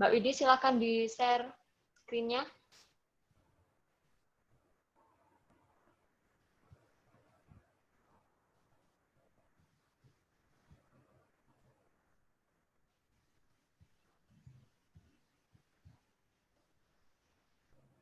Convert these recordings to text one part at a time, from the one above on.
Mbak Widi, silakan di-share screen-nya.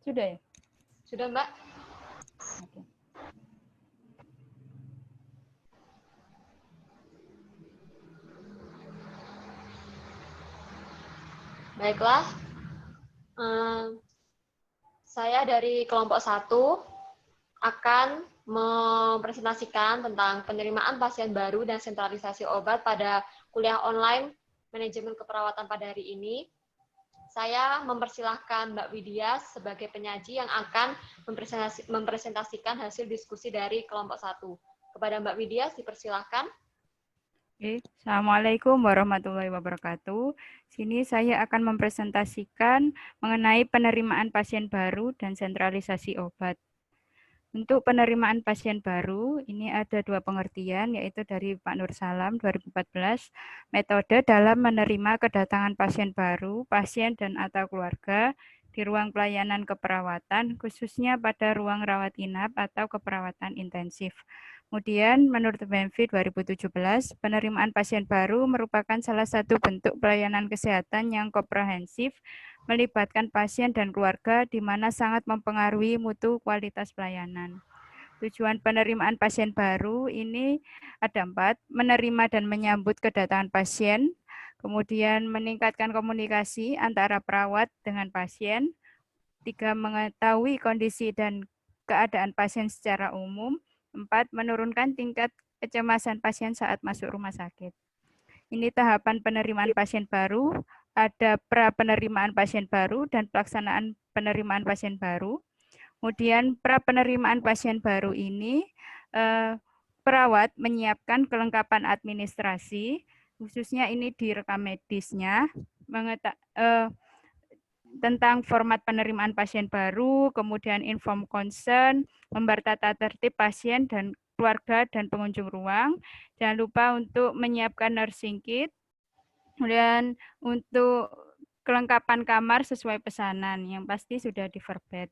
Sudah ya? Sudah, Mbak? Oke. Baiklah. Saya dari kelompok 1 akan mempresentasikan tentang penerimaan pasien baru dan sentralisasi obat pada kuliah online manajemen keperawatan pada hari ini. Saya mempersilahkan Mbak Widya sebagai penyaji yang akan mempresentasikan hasil diskusi dari kelompok 1. Kepada Mbak Widya, dipersilahkan. Oke. Assalamualaikum warahmatullahi wabarakatuh. Sini saya akan mempresentasikan mengenai penerimaan pasien baru dan sentralisasi obat. Untuk penerimaan pasien baru, ini ada dua pengertian, yaitu dari Pak Nur Salam 2014, metode dalam menerima kedatangan pasien baru, pasien dan atau keluarga di ruang pelayanan keperawatan, khususnya pada ruang rawat inap atau keperawatan intensif. Kemudian, menurut BEMFI 2017, penerimaan pasien baru merupakan salah satu bentuk pelayanan kesehatan yang komprehensif, melibatkan pasien dan keluarga di mana sangat mempengaruhi mutu kualitas pelayanan. Tujuan penerimaan pasien baru ini ada 4, menerima dan menyambut kedatangan pasien, kemudian meningkatkan komunikasi antara perawat dengan pasien, 3, mengetahui kondisi dan keadaan pasien secara umum, 4, menurunkan tingkat kecemasan pasien saat masuk rumah sakit. Ini tahapan penerimaan pasien baru, ada pra penerimaan pasien baru dan pelaksanaan penerimaan pasien baru. Kemudian pra penerimaan pasien baru ini perawat menyiapkan kelengkapan administrasi, khususnya ini di rekam medisnya, tentang format penerimaan pasien baru, kemudian inform concern, lembar tata tertib pasien dan keluarga dan pengunjung ruang. Jangan lupa untuk menyiapkan nursing kit, kemudian untuk kelengkapan kamar sesuai pesanan, yang pasti sudah di verbet.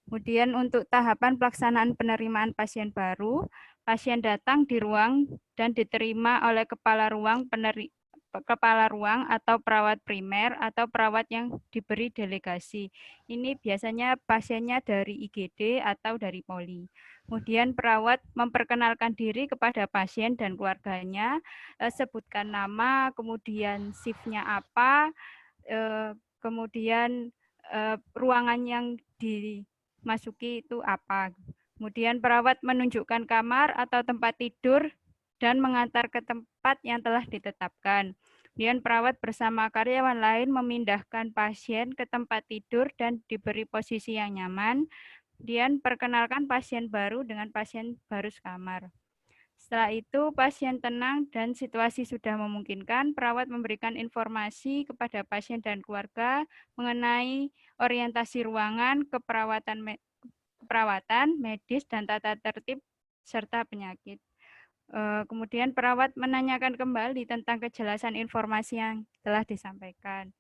Kemudian untuk tahapan pelaksanaan penerimaan pasien baru, pasien datang di ruang dan diterima oleh kepala ruang atau perawat primer atau perawat yang diberi delegasi. Ini biasanya pasiennya dari IGD atau dari poli. Kemudian perawat memperkenalkan diri kepada pasien dan keluarganya, sebutkan nama, kemudian shift-nya apa, kemudian ruangan yang dimasuki itu apa. Kemudian perawat menunjukkan kamar atau tempat tidur dan mengantar ke tempat yang telah ditetapkan. Kemudian perawat bersama karyawan lain memindahkan pasien ke tempat tidur dan diberi posisi yang nyaman. Kemudian perkenalkan pasien baru dengan pasien baru sekamar. Setelah itu, pasien tenang dan situasi sudah memungkinkan, perawat memberikan informasi kepada pasien dan keluarga mengenai orientasi ruangan, keperawatan medis, dan tata tertib, serta penyakit. Kemudian perawat menanyakan kembali tentang kejelasan informasi yang telah disampaikan.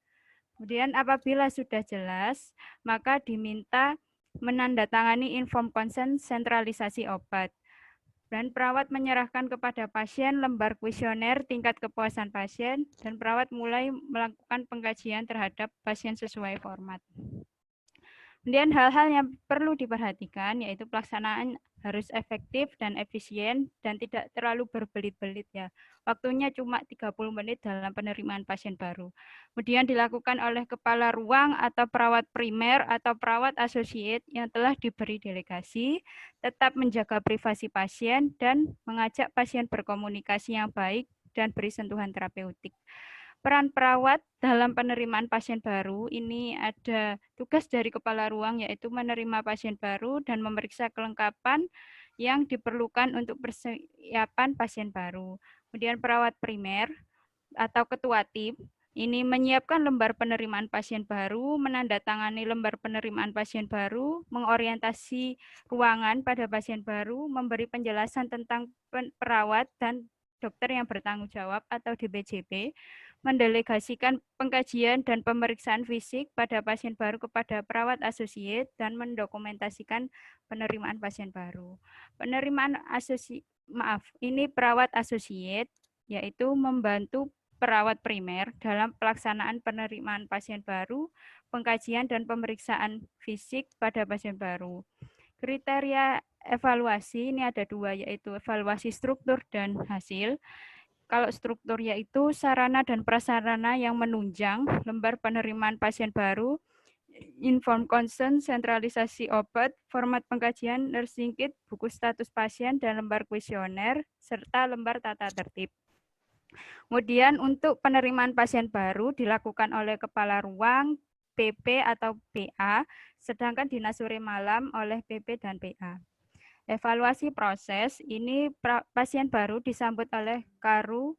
Kemudian apabila sudah jelas, maka diminta menandatangani inform consent sentralisasi obat. Dan perawat menyerahkan kepada pasien lembar kuesioner tingkat kepuasan pasien, dan perawat mulai melakukan pengkajian terhadap pasien sesuai format. Kemudian hal-hal yang perlu diperhatikan yaitu pelaksanaan harus efektif dan efisien dan tidak terlalu berbelit-belit ya. Waktunya cuma 30 menit dalam penerimaan pasien baru. Kemudian dilakukan oleh kepala ruang atau perawat primer atau perawat associate yang telah diberi delegasi, tetap menjaga privasi pasien dan mengajak pasien berkomunikasi yang baik dan beri sentuhan terapeutik. Peran perawat dalam penerimaan pasien baru ini ada tugas dari kepala ruang yaitu menerima pasien baru dan memeriksa kelengkapan yang diperlukan untuk persiapan pasien baru. Kemudian perawat primer atau ketua tim ini menyiapkan lembar penerimaan pasien baru, menandatangani lembar penerimaan pasien baru, mengorientasi ruangan pada pasien baru, memberi penjelasan tentang perawat dan dokter yang bertanggung jawab atau DPJP mendelegasikan pengkajian dan pemeriksaan fisik pada pasien baru kepada perawat asosiat dan mendokumentasikan penerimaan pasien baru. Penerimaan ini perawat asosiat yaitu membantu perawat primer dalam pelaksanaan penerimaan pasien baru, pengkajian dan pemeriksaan fisik pada pasien baru. Kriteria evaluasi ini ada dua, yaitu evaluasi struktur dan hasil. Kalau struktur yaitu sarana dan prasarana yang menunjang lembar penerimaan pasien baru, inform consent, sentralisasi obat, format pengkajian, nursing kit, buku status pasien, dan lembar kuesioner, serta lembar tata tertib. Kemudian untuk penerimaan pasien baru dilakukan oleh kepala ruang, PP atau PA, sedangkan dinas sore malam oleh PP dan PA. Evaluasi proses, ini pasien baru disambut oleh Karu,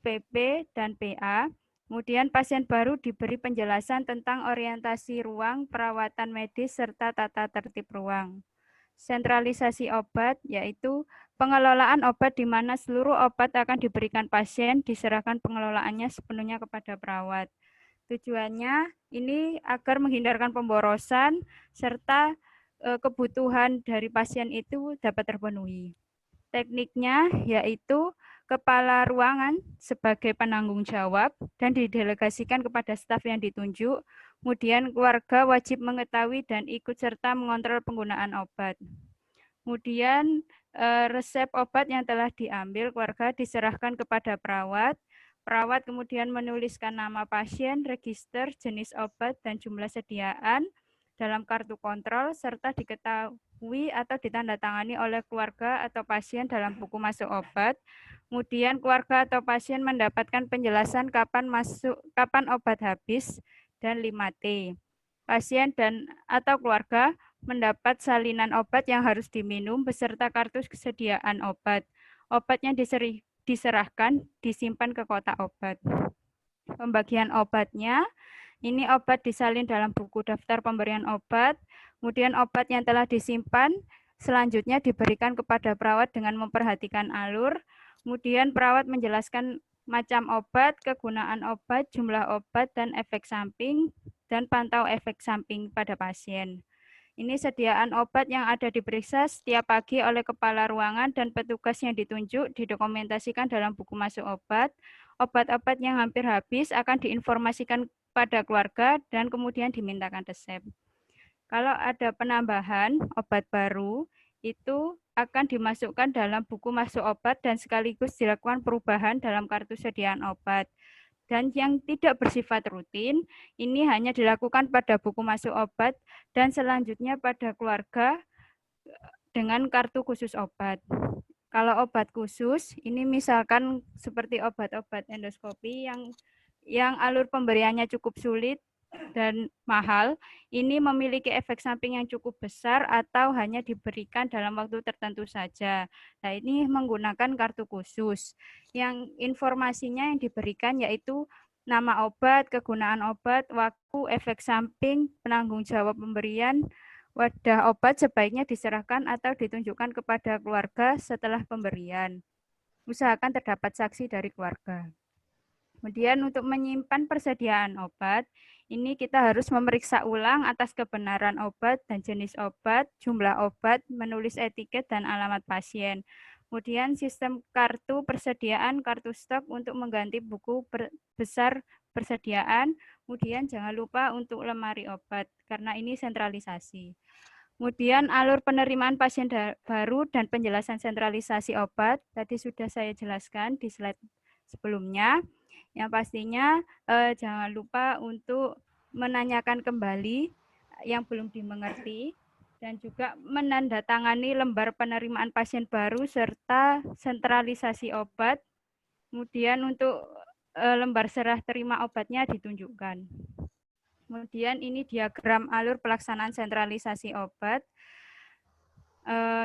PP, dan PA. Kemudian pasien baru diberi penjelasan tentang orientasi ruang, perawatan medis, serta tata tertib ruang. Sentralisasi obat, yaitu pengelolaan obat di mana seluruh obat akan diberikan pasien, diserahkan pengelolaannya sepenuhnya kepada perawat. Tujuannya ini agar menghindarkan pemborosan, serta kebutuhan dari pasien itu dapat terpenuhi. Tekniknya yaitu kepala ruangan sebagai penanggung jawab dan didelegasikan kepada staf yang ditunjuk. Kemudian keluarga wajib mengetahui dan ikut serta mengontrol penggunaan obat. Kemudian resep obat yang telah diambil keluarga diserahkan kepada perawat. Perawat kemudian menuliskan nama pasien, register, jenis obat, dan jumlah sediaan dalam kartu kontrol, serta diketahui atau ditandatangani oleh keluarga atau pasien dalam buku masuk obat. Kemudian keluarga atau pasien mendapatkan penjelasan kapan obat habis dan 5T. Pasien dan atau keluarga mendapat salinan obat yang harus diminum beserta kartu kesediaan obat. Obatnya diserahkan, disimpan ke kotak obat. Pembagian obatnya, ini obat disalin dalam buku daftar pemberian obat, kemudian obat yang telah disimpan selanjutnya diberikan kepada perawat dengan memperhatikan alur, kemudian perawat menjelaskan macam obat, kegunaan obat, jumlah obat, dan efek samping, dan pantau efek samping pada pasien. Ini sediaan obat yang ada diperiksa setiap pagi oleh kepala ruangan dan petugas yang ditunjuk didokumentasikan dalam buku masuk obat. Obat-obat yang hampir habis akan diinformasikan pada keluarga dan kemudian dimintakan resep. Kalau ada penambahan obat baru, itu akan dimasukkan dalam buku masuk obat dan sekaligus dilakukan perubahan dalam kartu sediaan obat. Dan yang tidak bersifat rutin, ini hanya dilakukan pada buku masuk obat dan selanjutnya pada keluarga dengan kartu khusus obat. Kalau obat khusus, ini misalkan seperti obat-obat endoskopi yang alur pemberiannya cukup sulit dan mahal, ini memiliki efek samping yang cukup besar atau hanya diberikan dalam waktu tertentu saja. Nah, ini menggunakan kartu khusus. Yang informasinya yang diberikan yaitu nama obat, kegunaan obat, waktu, efek samping, penanggung jawab pemberian, wadah obat sebaiknya diserahkan atau ditunjukkan kepada keluarga setelah pemberian. Usahakan terdapat saksi dari keluarga. Kemudian untuk menyimpan persediaan obat, ini kita harus memeriksa ulang atas kebenaran obat dan jenis obat, jumlah obat, menulis etiket dan alamat pasien. Kemudian sistem kartu persediaan, kartu stok untuk mengganti buku besar persediaan. Kemudian jangan lupa untuk lemari obat, karena ini sentralisasi. Kemudian alur penerimaan pasien baru dan penjelasan sentralisasi obat, tadi sudah saya jelaskan di slide sebelumnya. Yang pastinya jangan lupa untuk menanyakan kembali yang belum dimengerti dan juga menandatangani lembar penerimaan pasien baru serta sentralisasi obat. Kemudian untuk lembar serah terima obatnya ditunjukkan. Kemudian ini diagram alur pelaksanaan sentralisasi obat.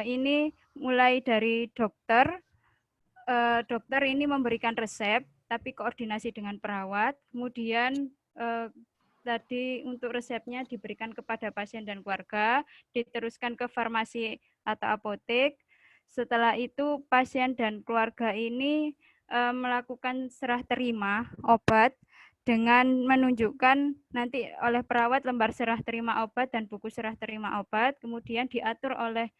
Ini mulai dari dokter. Dokter ini memberikan resep, tapi koordinasi dengan perawat. Kemudian tadi untuk resepnya diberikan kepada pasien dan keluarga, diteruskan ke farmasi atau apotek. Setelah itu pasien dan keluarga ini melakukan serah terima obat dengan menunjukkan nanti oleh perawat lembar serah terima obat dan buku serah terima obat, kemudian diatur oleh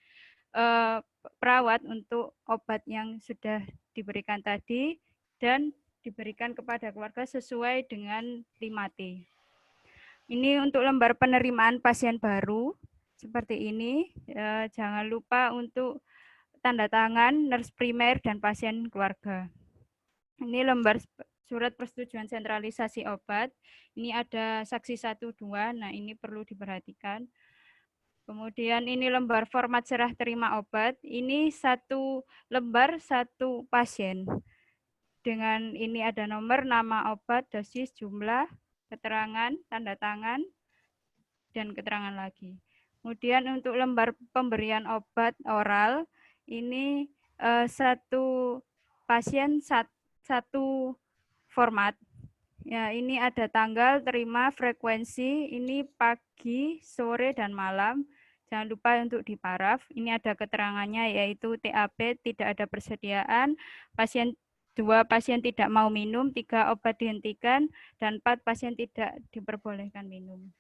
perawat untuk obat yang sudah diberikan tadi dan diberikan kepada keluarga sesuai dengan 5T. Ini untuk lembar penerimaan pasien baru seperti ini. Jangan lupa untuk tanda tangan nurse primer dan pasien keluarga. Ini lembar surat persetujuan sentralisasi obat. Ini ada saksi 1, 2. Nah, ini perlu diperhatikan. Kemudian ini lembar format serah terima obat. Ini 1 lembar 1 pasien. Dengan ini ada nomor, nama obat, dosis, jumlah, keterangan, tanda tangan, dan keterangan lagi. Kemudian untuk lembar pemberian obat oral, ini 1 pasien 1 format. Ya, ini ada tanggal, terima, frekuensi, ini pagi, sore, dan malam. Jangan lupa untuk diparaf. Ini ada keterangannya yaitu TAP, tidak ada persediaan, 2 pasien tidak mau minum, 3 obat dihentikan, dan 4 pasien tidak diperbolehkan minum.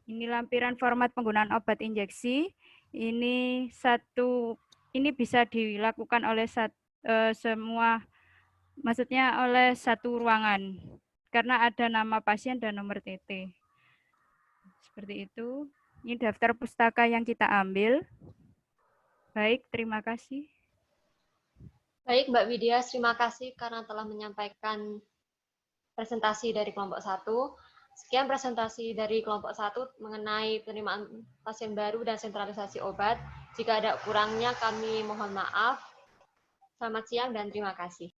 Ini lampiran format penggunaan obat injeksi. Ini bisa dilakukan oleh semua, maksudnya oleh 1 ruangan, karena ada nama pasien dan nomor TT. Seperti itu. Ini daftar pustaka yang kita ambil. Baik, terima kasih. Baik, Mbak Widya, terima kasih karena telah menyampaikan presentasi dari kelompok 1. Sekian presentasi dari kelompok 1 mengenai penerimaan pasien baru dan sentralisasi obat. Jika ada kurangnya, kami mohon maaf. Selamat siang dan terima kasih.